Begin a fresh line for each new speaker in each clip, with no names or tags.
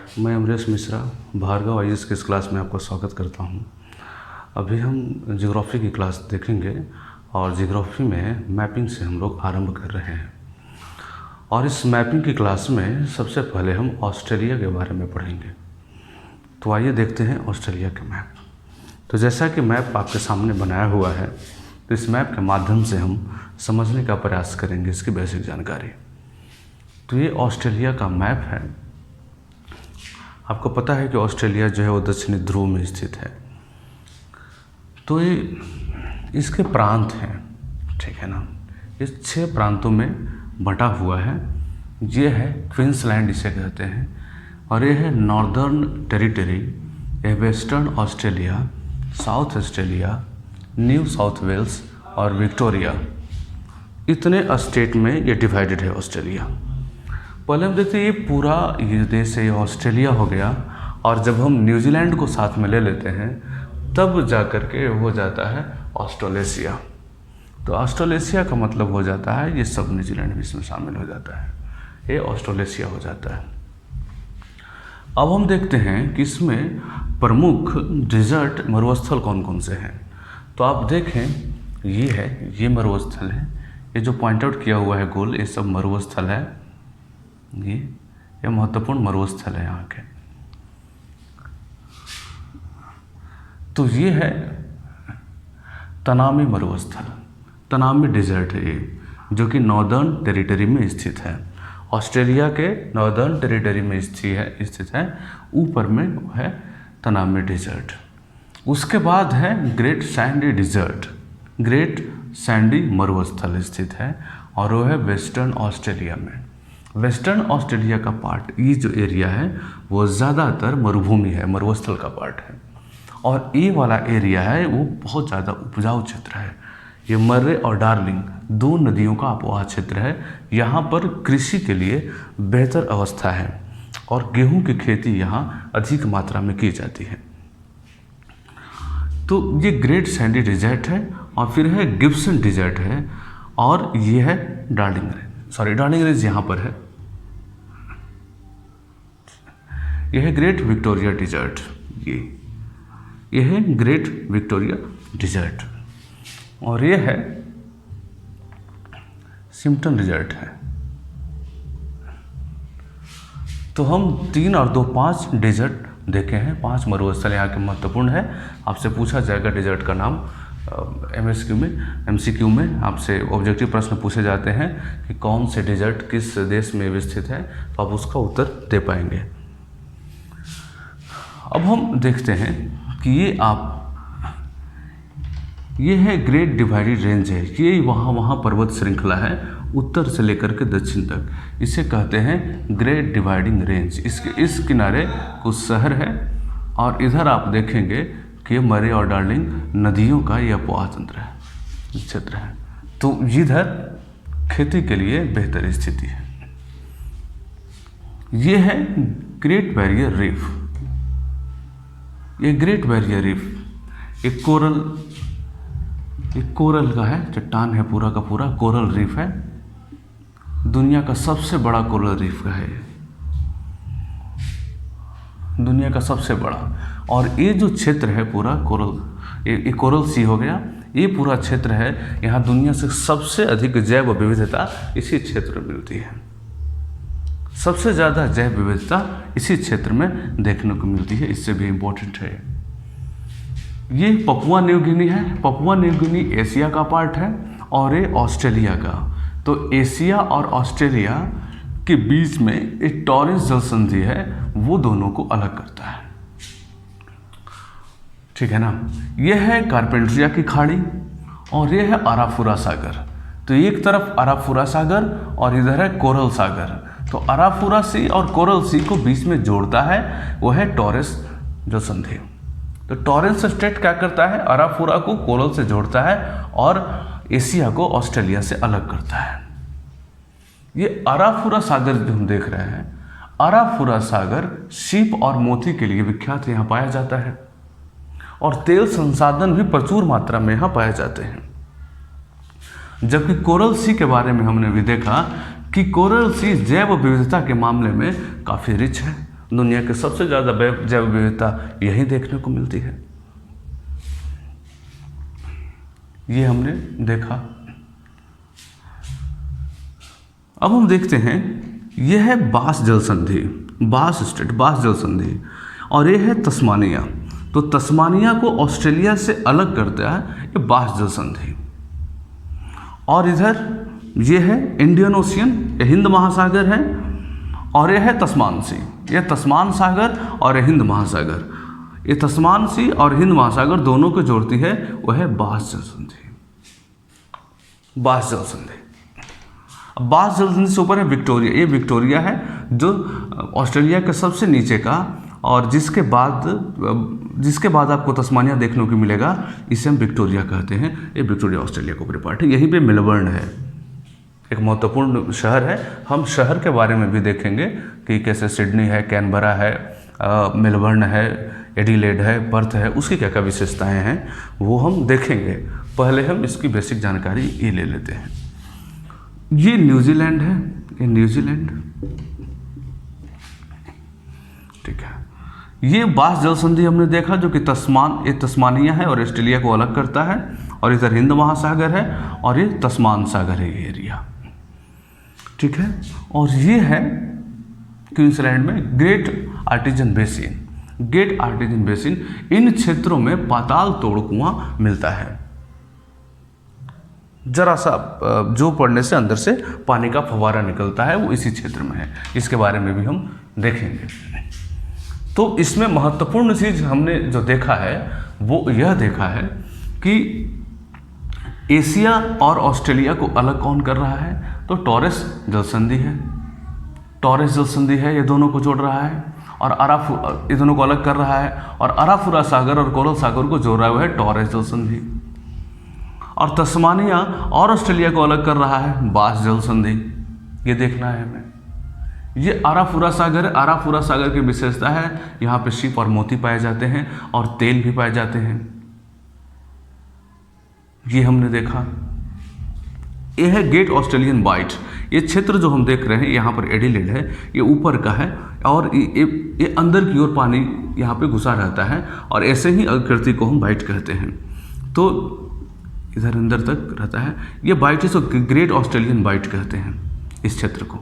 मैं अमरेश मिश्रा भार्गव आईएएस की इस क्लास में आपका स्वागत करता हूं। अभी हम ज्योग्राफी की क्लास देखेंगे और ज्योग्राफी में मैपिंग से हम लोग आरंभ कर रहे हैं। और इस मैपिंग की क्लास में सबसे पहले हम ऑस्ट्रेलिया के बारे में पढ़ेंगे। तो आइए देखते हैं ऑस्ट्रेलिया के मैप। तो जैसा कि मैप आपके सामने बनाया हुआ है, तो इस मैप के माध्यम से हम समझने का प्रयास करेंगे इसकी बेसिक जानकारी। तो ये ऑस्ट्रेलिया का मैप है। आपको पता है कि ऑस्ट्रेलिया जो है वो दक्षिणी ध्रुव में स्थित है। तो ये इसके प्रांत हैं, ठीक है ना। इस 6 प्रांतों में बटा हुआ है। ये है क्वींसलैंड इसे कहते हैं, और ये है नॉर्दर्न टेरिटरी, ये Western Australia, South Australia, New South Wales और विक्टोरिया। इतने स्टेट में ये डिवाइडेड है ऑस्ट्रेलिया। पहले हम देखते हैं ये पूरा ये देश है, ये ऑस्ट्रेलिया हो गया। और जब हम न्यूजीलैंड को साथ में ले लेते हैं तब जा कर के हो जाता है ऑस्ट्रेलेशिया। तो ऑस्ट्रेलेशिया का मतलब हो जाता है ये सब न्यूजीलैंड भी इसमें शामिल हो जाता है, ये ऑस्ट्रेलेशिया हो जाता है। अब हम देखते हैं कि इसमें प्रमुख डिजर्ट मरुस्थल कौन कौन से हैं। तो आप देखें ये है, ये मरुस्थल है, ये जो पॉइंट आउट किया हुआ है गोल, ये सब मरुस्थल है। ये महत्वपूर्ण मरुस्थल है यहाँ के। तो ये है तनामी मरुस्थल, तनामी डिजर्ट है ये, जो कि नॉर्दर्न टेरिटरी में स्थित है। ऑस्ट्रेलिया के नॉर्दर्न टेरिटरी में स्थित है। ऊपर में वो है तनामी डिजर्ट। उसके बाद है Great Sandy Desert, Great Sandy मरुस्थल स्थित है, और वो है वेस्टर्न ऑस्ट्रेलिया में। वेस्टर्न ऑस्ट्रेलिया का पार्ट, ये जो एरिया है वो ज़्यादातर मरुभूमि है, मरुस्थल का पार्ट है। और ये वाला एरिया है वो बहुत ज़्यादा उपजाऊ क्षेत्र है। ये मर्रे और डार्लिंग 2 नदियों का अपवाह क्षेत्र है। यहाँ पर कृषि के लिए बेहतर अवस्था है और गेहूं की खेती यहाँ अधिक मात्रा में की जाती है। तो ये ग्रेट सैंडी डिजर्ट है, और फिर है गिब्सन डिजर्ट है, और ये है डार्लिंग रेंज। डार्लिंग रेंज यहाँ पर है। यह है ग्रेट विक्टोरिया डिजर्ट, ये है ग्रेट विक्टोरिया डिजर्ट, और ये है सिम्पटन डिजर्ट है। तो हम 3 और 2 5 डिजर्ट देखे हैं। 5 मरुस्थल यहाँ के महत्वपूर्ण है। आपसे पूछा जाएगा डिजर्ट का नाम MCQ में आपसे ऑब्जेक्टिव प्रश्न पूछे जाते हैं कि कौन से डिजर्ट किस देश में स्थित है, तो आप उसका उत्तर दे पाएंगे। अब हम देखते हैं कि ये है ग्रेट डिवाइडेड रेंज है। ये वहाँ पर्वत श्रृंखला है, उत्तर से लेकर के दक्षिण तक। इसे कहते हैं ग्रेट डिवाइडिंग रेंज। इसके इस किनारे कुछ शहर है, और इधर आप देखेंगे कि मरे और डार्लिंग नदियों का यह अपवाह तंत्र है, क्षेत्र है। तो इधर खेती के लिए बेहतर स्थिति है। ये है ग्रेट बैरियर रीफ। ये ग्रेट बैरियर रीफ एक कोरल का है, चट्टान है, पूरा का पूरा कोरल रीफ है। दुनिया का सबसे बड़ा कोरल रीफ का है, दुनिया का सबसे बड़ा। और ये जो क्षेत्र है पूरा कोरल, ये कोरल सी हो गया, ये पूरा क्षेत्र है। यहाँ दुनिया से सबसे अधिक जैव विविधता इसी क्षेत्र में मिलती है। सबसे ज़्यादा जैव विविधता इसी क्षेत्र में देखने को मिलती है। इससे भी इम्पोर्टेंट है ये पपुआ न्यू गिनी है। पपुआ न्यू गिनी एशिया का पार्ट है, और ये ऑस्ट्रेलिया का। तो एशिया और ऑस्ट्रेलिया के बीच में एक टॉरेंस जल संधि है, वो दोनों को अलग करता है, ठीक है ना। यह है कारपेंट्रिया की खाड़ी, और यह है अराफुरा सागर। तो एक तरफ अराफुरा सागर और इधर है कोरल सागर। तो अराफुरा सी और कोरल सी को बीच में जोड़ता है वो है टॉरेंस जल संधि। तो टॉरेंस स्ट्रेट क्या करता है, अराफुरा को कोरल से जोड़ता है और एशिया को ऑस्ट्रेलिया से अलग करता है। ये अराफुरा सागर जो हम देख रहे हैं, अराफुरा सागर सीप और मोती के लिए विख्यात यहाँ पाया जाता है, और तेल संसाधन भी प्रचुर मात्रा में यहाँ पाए जाते हैं। जबकि कोरल सी के बारे में हमने भी देखा कि कोरल सी जैव विविधता के मामले में काफ़ी रिच है, दुनिया के सबसे ज़्यादा जैव विविधता यहीं देखने को मिलती है। ये हमने देखा। अब हम देखते हैं, यह है बास जल संधि, बास स्ट्रेट, बास जल संधि, और ये है तस्मानिया। तो तस्मानिया को ऑस्ट्रेलिया से अलग करता है ये बास जल संधि। और इधर ये है इंडियन ओशियन, ये हिंद महासागर है, और ये है तस्मान सी, ये तस्मान सागर और ये हिंद महासागर। ये तस्मान सी और हिंद महासागर दोनों को जोड़ती है, वह है बास जल संधि, बास जल संधि। बास जल संधि से ऊपर है विक्टोरिया, ये विक्टोरिया है जो ऑस्ट्रेलिया के सबसे नीचे का, और जिसके बाद आपको तस्मानिया देखने को मिलेगा, इसे हम विक्टोरिया कहते हैं। ये विक्टोरिया ऑस्ट्रेलिया का ऊपरी पार्ट है। यहीं पे मेलबर्न है, एक महत्वपूर्ण शहर है। हम शहर के बारे में भी देखेंगे कि कैसे सिडनी है, कैनबरा है, मेलबर्न है, एडिलेड है, पर्थ है, उसकी क्या क्या विशेषताएँ हैं वो हम देखेंगे। पहले हम इसकी बेसिक जानकारी ये ले लेते हैं। ये न्यूजीलैंड है, ये न्यूजीलैंड, ठीक है। ये बास जल संधि हमने देखा जो कि ये तस्मानिया है और ऑस्ट्रेलिया को अलग करता है, और इधर हिंद महासागर है और ये तस्मान सागर है ये एरिया, ठीक है। और ये है क्वींसलैंड में Great Artesian Basin, Great Artesian Basin. इन क्षेत्रों में पाताल तोड़ कुआं मिलता है, जरा सा जो पड़ने से अंदर से पानी का फव्वारा निकलता है, वो इसी क्षेत्र में है। इसके बारे में भी हम देखेंगे। तो इसमें महत्वपूर्ण चीज़ हमने जो देखा है वो यह देखा है कि एशिया और ऑस्ट्रेलिया को अलग कौन कर रहा है, तो टॉरेस जल संधि है, टॉरेस जल संधि है, ये दोनों को जोड़ रहा है, और ये दोनों को अलग कर रहा है, और अराफुरा सागर और कोरल सागर को जोड़ रहा है, वो है टॉरेस जल संधि। और तस्मानिया और ऑस्ट्रेलिया को अलग कर रहा है बास जल संधि, ये देखना है हमें। ये आराफुरा सागर है, आराफुरा सागर की विशेषता है यहाँ पे शिप और मोती पाए जाते हैं और तेल भी पाए जाते हैं, ये हमने देखा। ये है ग्रेट ऑस्ट्रेलियन बाइट, ये क्षेत्र जो हम देख रहे हैं यहाँ पर एडिलेड है, ये ऊपर का है, और ये अंदर की ओर पानी यहाँ पे घुसा रहता है, और ऐसे ही आकृति को हम बाइट कहते हैं। तो इधर अंदर तक रहता है, ये बाइट है, तो ग्रेट ऑस्ट्रेलियन बाइट कहते हैं इस क्षेत्र को।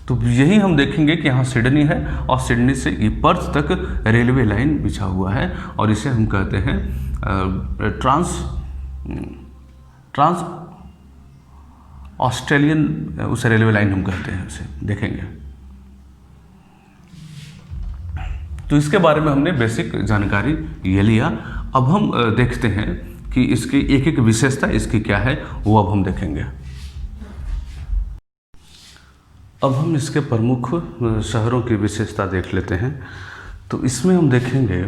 तो यही हम देखेंगे कि यहाँ सिडनी है, और सिडनी से ये पर्थ तक रेलवे लाइन बिछा हुआ है, और इसे हम कहते हैं ट्रांस ऑस्ट्रेलियन उसे रेलवे लाइन हम कहते हैं, उसे देखेंगे। तो इसके बारे में हमने बेसिक जानकारी ये लिया। अब हम देखते हैं कि इसकी एक एक विशेषता इसकी क्या है, वो अब हम देखेंगे। अब हम इसके प्रमुख शहरों की विशेषता देख लेते हैं। तो इसमें हम देखेंगे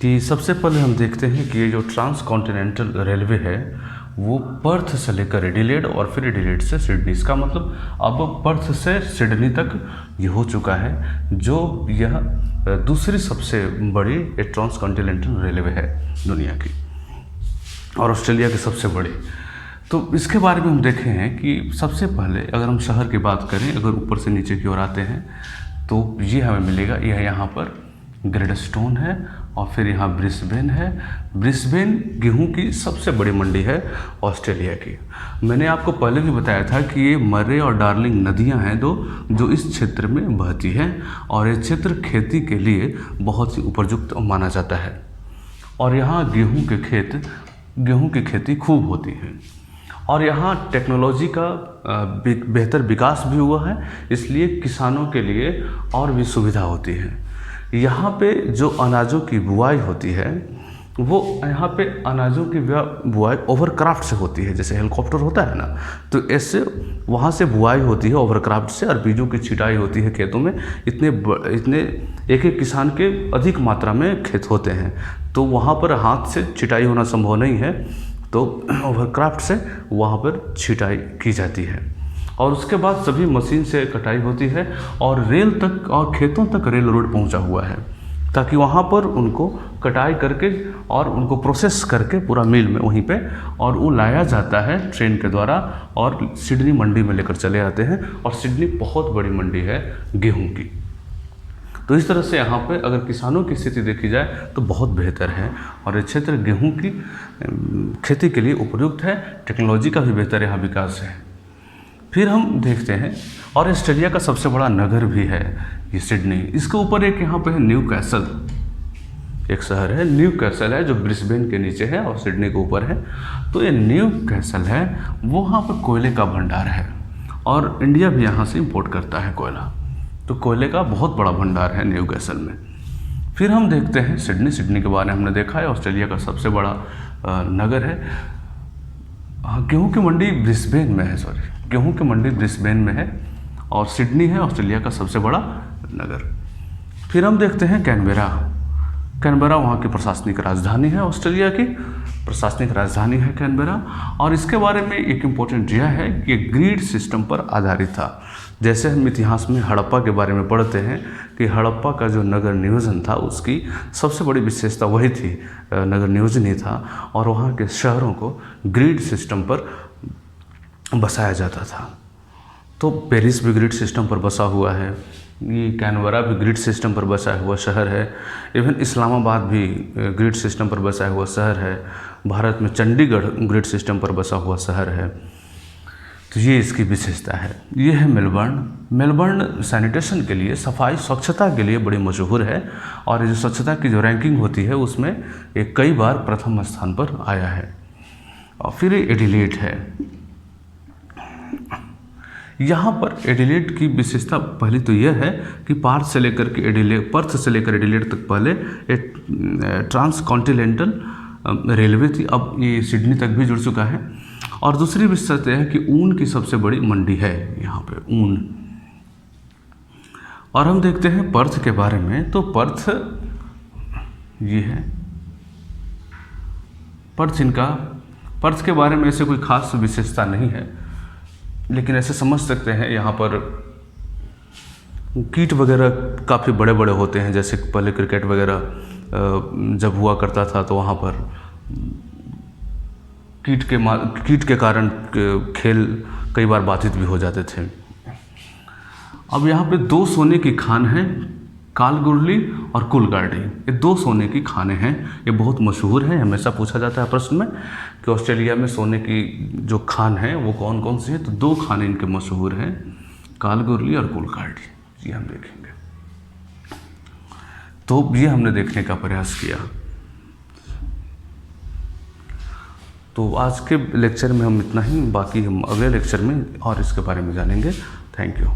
कि सबसे पहले हम देखते हैं कि ये जो ट्रांस कॉन्टिनेंटल रेलवे है वो पर्थ से लेकर एडिलेड और फिर एडिलेड से सिडनी, इसका मतलब अब पर्थ से सिडनी तक ये हो चुका है, जो यह दूसरी सबसे बड़ी ट्रांस कॉन्टिनेंटल रेलवे है दुनिया की, और ऑस्ट्रेलिया की सबसे बड़ी। तो इसके बारे में हम देखे हैं कि सबसे पहले अगर हम शहर की बात करें, अगर ऊपर से नीचे की ओर आते हैं तो ये हमें मिलेगा, यह यहाँ पर ग्रेडस्टोन है, और फिर यहाँ ब्रिस्बेन है। ब्रिस्बेन गेहूं की सबसे बड़ी मंडी है ऑस्ट्रेलिया की। मैंने आपको पहले भी बताया था कि ये मर्रे और डार्लिंग नदियाँ हैं दो, जो इस क्षेत्र में बहती हैं, और ये क्षेत्र खेती के लिए बहुत ही उपयुक्त माना जाता है, और यहाँ गेहूं की खेती खूब होती है, और यहाँ टेक्नोलॉजी का बेहतर विकास भी हुआ है, इसलिए किसानों के लिए और भी सुविधा होती है। यहाँ पे जो अनाजों की बुआई होती है वो यहाँ पे अनाजों की बुआई ओवरक्राफ्ट से होती है, जैसे हेलीकॉप्टर होता है ना, तो ऐसे वहाँ से बुआई होती है ओवरक्राफ्ट से, और बीजों की छिटाई होती है खेतों में। इतने एक एक किसान के अधिक मात्रा में खेत होते हैं, तो वहाँ पर हाथ से छिटाई होना संभव नहीं है, तो ओवरक्राफ्ट से वहाँ पर छिटाई की जाती है, और उसके बाद सभी मशीन से कटाई होती है, और रेल तक और खेतों तक रेल रोड पहुँचा हुआ है, ताकि वहाँ पर उनको कटाई करके और उनको प्रोसेस करके पूरा मिल में वहीं पे और वो लाया जाता है ट्रेन के द्वारा और सिडनी मंडी में लेकर चले आते हैं। और सिडनी बहुत बड़ी मंडी है गेहूं की। तो इस तरह से यहाँ पे अगर किसानों की स्थिति देखी जाए तो बहुत बेहतर है और ये क्षेत्र गेहूं की खेती के लिए उपयुक्त है। टेक्नोलॉजी का भी बेहतर यहाँ विकास है। फिर हम देखते हैं और ऑस्ट्रेलिया का सबसे बड़ा नगर भी है ये सिडनी। इसके ऊपर एक यहाँ पे है न्यू कैसल, एक शहर है न्यू कैसल है जो ब्रिस्बेन के नीचे है और सिडनी के ऊपर है। तो ये न्यू कैसल है, वहाँ पर कोयले का भंडार है और इंडिया भी यहाँ से इंपोर्ट करता है कोयला। तो कोयले का बहुत बड़ा भंडार है न्यू कैसल में। फिर हम देखते हैं सिडनी। सिडनी के बारे में हमने देखा है ऑस्ट्रेलिया का सबसे बड़ा नगर है। गेहूं की मंडी ब्रिस्बेन में है, गेहूं की मंडी ब्रिस्बेन में है और सिडनी है ऑस्ट्रेलिया का सबसे बड़ा नगर। फिर हम देखते हैं कैनबेरा। कैनबेरा वहाँ की प्रशासनिक राजधानी है, ऑस्ट्रेलिया की प्रशासनिक राजधानी है कैनबेरा। और इसके बारे में एक इम्पोर्टेंट यह है कि ये ग्रिड सिस्टम पर आधारित था। जैसे हम इतिहास में हड़प्पा के बारे में पढ़ते हैं कि हड़प्पा का जो नगर नियोजन था उसकी सबसे बड़ी विशेषता वही थी, नगर नियोजन ही था और वहाँ के शहरों को ग्रिड सिस्टम पर बसाया जाता था। तो पेरिस भी ग्रिड सिस्टम पर बसा हुआ है, ये कैनबरा भी ग्रिड सिस्टम पर बसा हुआ शहर है। इवन इस्लामाबाद भी ग्रिड सिस्टम पर बसा हुआ शहर है। भारत में चंडीगढ़ ग्रिड सिस्टम पर बसा हुआ शहर है। तो ये इसकी विशेषता है। ये है मेलबर्न। मेलबर्न सैनिटेशन के लिए, सफाई स्वच्छता के लिए बड़ी मशहूर है और ये जो स्वच्छता की जो रैंकिंग होती है उसमें ये कई बार प्रथम स्थान पर आया है। और फिर एडिलेड है। यहाँ पर एडिलेड की विशेषता पहली तो यह है कि पर्थ से लेकर एडिलेड तक पहले एक ट्रांस कॉन्टिनेंटल रेलवे थी, अब ये सिडनी तक भी जुड़ चुका है। और दूसरी विशेषता यह है कि ऊन की सबसे बड़ी मंडी है यहाँ पे, ऊन। और हम देखते हैं पर्थ के बारे में, तो पर्थ ये है पर्थ के बारे में ऐसे कोई खास विशेषता नहीं है, लेकिन ऐसे समझ सकते हैं यहाँ पर कीट वगैरह काफ़ी बड़े बड़े होते हैं। जैसे पहले क्रिकेट वगैरह जब हुआ करता था तो वहाँ पर कीट के कारण खेल कई बार बाधित भी हो जाते थे। अब यहाँ पे दो सोने की खान हैं, कालगुरली और कुलगार्डी। ये दो सोने की खानें हैं, ये बहुत मशहूर है। हमेशा पूछा जाता है प्रश्न में कि ऑस्ट्रेलिया में सोने की जो खान है वो कौन कौन सी है, तो दो खाने इनके मशहूर हैं, कालगुरली और कुलगार्डी। ये हम देखेंगे। तो ये हमने देखने का प्रयास किया। तो आज के लेक्चर में हम इतना ही, बाकी हम अगले लेक्चर में और इसके बारे में जानेंगे। Thank you.